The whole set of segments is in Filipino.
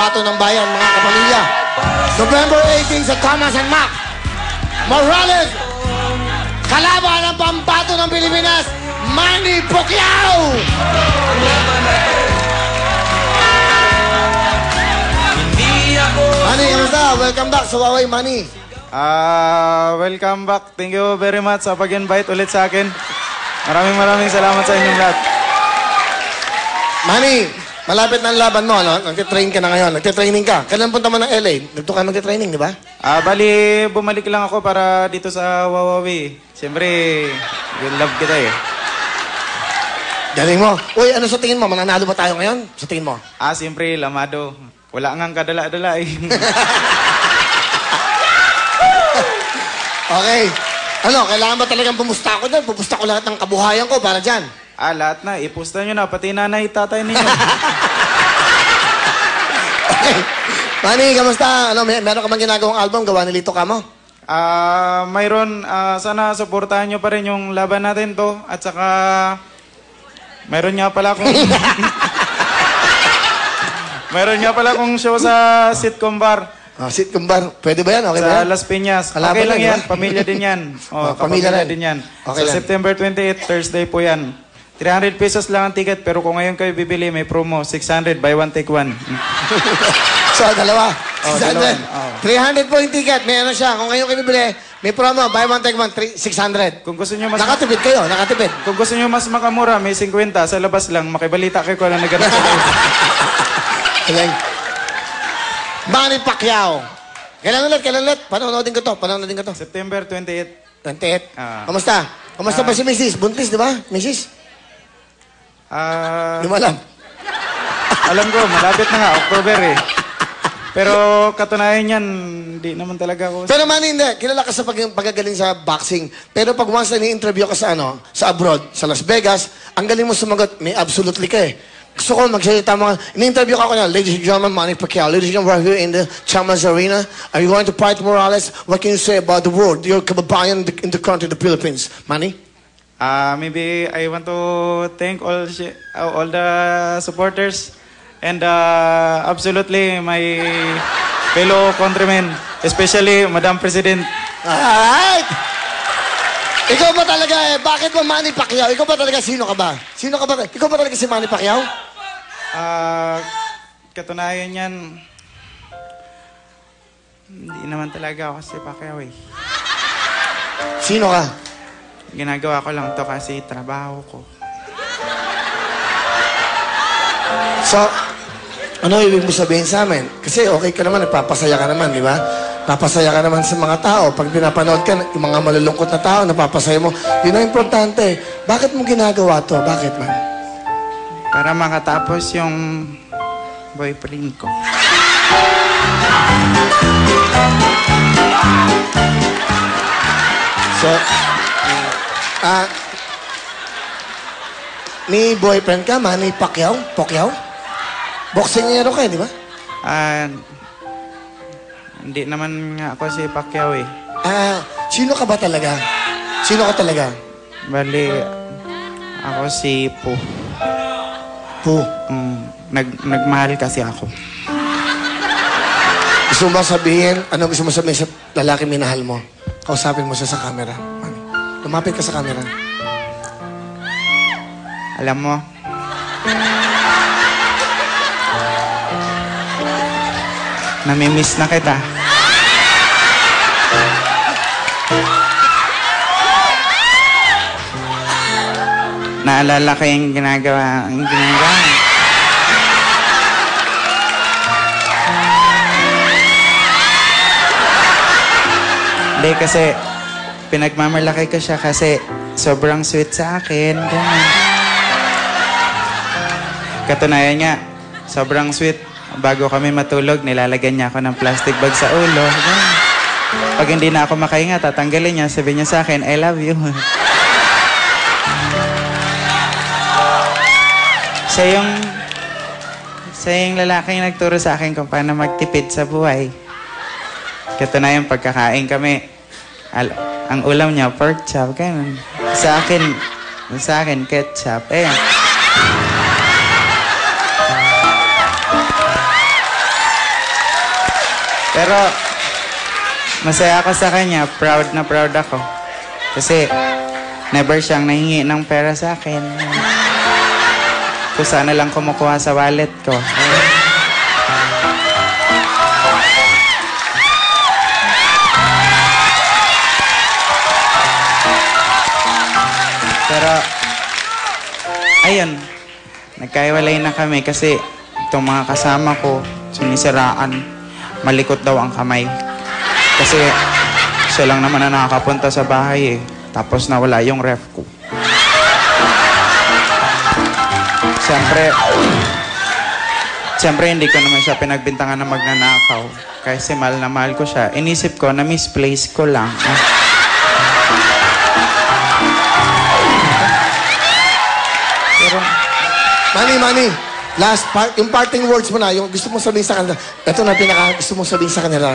pambato ng bayan, mga kapamilya. November 18 sa Thomas and Mack Morales, kalaban ng pambato ng Pilipinas, Manny Pacquiao! Manny, kamusta? Welcome back sa Huawei, Manny. Welcome back. Thank you very much sa pag-invite ulit sa akin. Maraming salamat sa inyong lahat. Manny, malapit na ang laban mo, no? Nagtitrain ka na ngayon. Nagtitraining ka. Kailan punta mo ng LA? Nagto ka magtitraining, di ba? Bali, bumalik lang ako para dito sa Huawei. Siyempre, love kita eh. Galing mo. Uy, ano sa tingin mo? Mananalo ba tayo ngayon? Sa tingin mo? Siyempre, lamado. Wala ngang kadala-dala eh. Okay. Ano, kailangan ba talagang pumusta ako doon? Pumusta ko lahat ng kabuhayan ko para dyan. Lahat na. Ipusta nyo na. Pati nanay, tatay ninyo. Okay. Manny, kamusta? Ano, meron ka bang ginagawang album? Gawa ni Lito Camo? Mayroon. Sana supportahan nyo pa rin yung laban natin to. At saka, mayroon nga pala akong... mayroon nga pala akong show sa sitcom bar. Sitcom bar. Pwede ba yan? Okay ba yan? Sa Las Piñas. Kalaban Okay lang yan, yan. diba? Pamilya din yan. Pamilya din yan. Okay sa lang. September 28, Thursday po yan. 300 pesos lang ang ticket, pero kung ngayon kayo bibili, may promo. 600, buy one, take one. So, dalawa. 600. dalawa. 300 po yung ticket. May ano siya. Kung ngayon kayo bibili, may promo. Buy one, take one. 600. Kung gusto nyo mas... Nakatipid kayo. Nakatipid. Kung gusto nyo mas makamura, may 50. Sa labas lang, makibalita kayo kung ano nagano'n sa kayo. Galing. Manny Pacquiao. Kailan ulit? Panonoodin ko to. September 28. 28. Ah. Kamusta? Kamusta ba si Mrs.? Buntis, di ba? Mrs.? Di mo alam. Alam ko, malapit na nga, October eh. Pero katunayan yan, hindi naman talaga ako... Pero Manny, hindi. Kilala ka sa pagkagaling sa boxing. Pero pag once na ni-interview ka sa sa abroad, sa Las Vegas, ang galing mo sumagot, may absolutely ka eh. Gusto ko magsalita mo. In-interview ka ako na, ladies and gentlemen, Manny Pacquiao. Ladies and gentlemen, we're here in the Chamas Arena. Are you going to fight Morales? What can you say about the world? Your kababayan in the country, the Philippines. Manny? Maybe I want to thank all the supporters and absolutely my fellow countrymen, especially Madam President. Alright! Ikaw ba talaga bakit mo Manny Pacquiao? Ikaw ba talaga, sino ka ba? Ikaw ba talaga si Manny Pacquiao? Katunayan yan, hindi naman talaga ako si Pacquiao eh. Sino ka? Ginagawa ko lang to kasi trabaho ko. So, ano ibig mo sabihin sa amin? Kasi okay ka naman, nagpapasaya ka naman, di ba? Napasaya ka naman sa mga tao. Pag pinapanood ka, yung mga malulungkot na tao, napapasaya mo. Yun ang importante. Bakit mo ginagawa to? Bakit, man? Para makatapos yung boyfriend ko. So, may boyfriend ka, Manny Pacquiao? Boxingero ka, di ba? Hindi naman nga ako si Pacquiao eh. Sino ka ba talaga? Sino ka talaga? Bali, ako si Po. Po. Nagmahal kasi ako. Gusto mo sabihin, ano gusto mo sabihin sa lalaki minahal mo? Kausapin mo siya sa camera. Manny. Lumapit ka sa camera. Alam mo, namimiss na kita. Naalala ko yung ginagawa. Hindi kasi pinagmamalaki ko siya kasi sobrang sweet sa akin. Ganun. Katunayan niya, sobrang sweet. Bago kami matulog, nilalagyan niya ako ng plastic bag sa ulo. Ganun. Pag hindi na ako makahinga, tatanggalin niya. Sabi niya sa akin, I love you. Siya yung lalaking nagturo sa akin kung paano magtipid sa buhay. Katunayan, pagkakain kami, ang ulam niya, pork chop. Ganun. Sa akin, ketchup. Eh. Pero, masaya ako sa kanya. Proud na proud ako. Kasi, never siyang nahingi ng pera sa akin. Kung sana lang kumukuha sa wallet ko. Pero, ayun, nagkaiwalay na kami kasi itong mga kasama ko, sinisiraan, malikot daw ang kamay. Kasi siya lang naman na nakakapunta sa bahay eh. Tapos nawala yung ref ko. Siyempre, hindi ko naman siya pinagbintangan na magnanakaw. Kasi mahal na mahal ko siya. Inisip ko na misplace ko lang. Pero, Manny, last part, yung parting words mo na, yung gusto mong sabihin sa kanila. Ito na gusto mong sabihin sa kanila.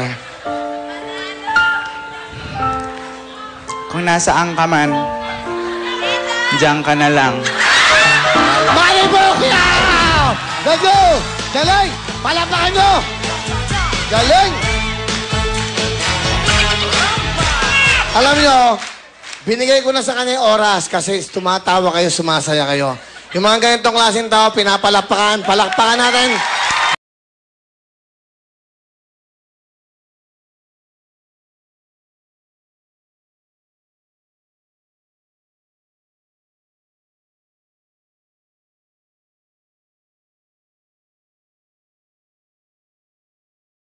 kung nasaan ka man, diyan ka na lang. Manny Pacquiao! Let's go! Galing! Palapakan nyo! Galing! Alam nyo, binigay ko na sa kanya yung oras kasi tumatawa kayo, sumasaya kayo. Yung mga ganitong klaseng tao, pinapalakpakan. Palakpakan natin.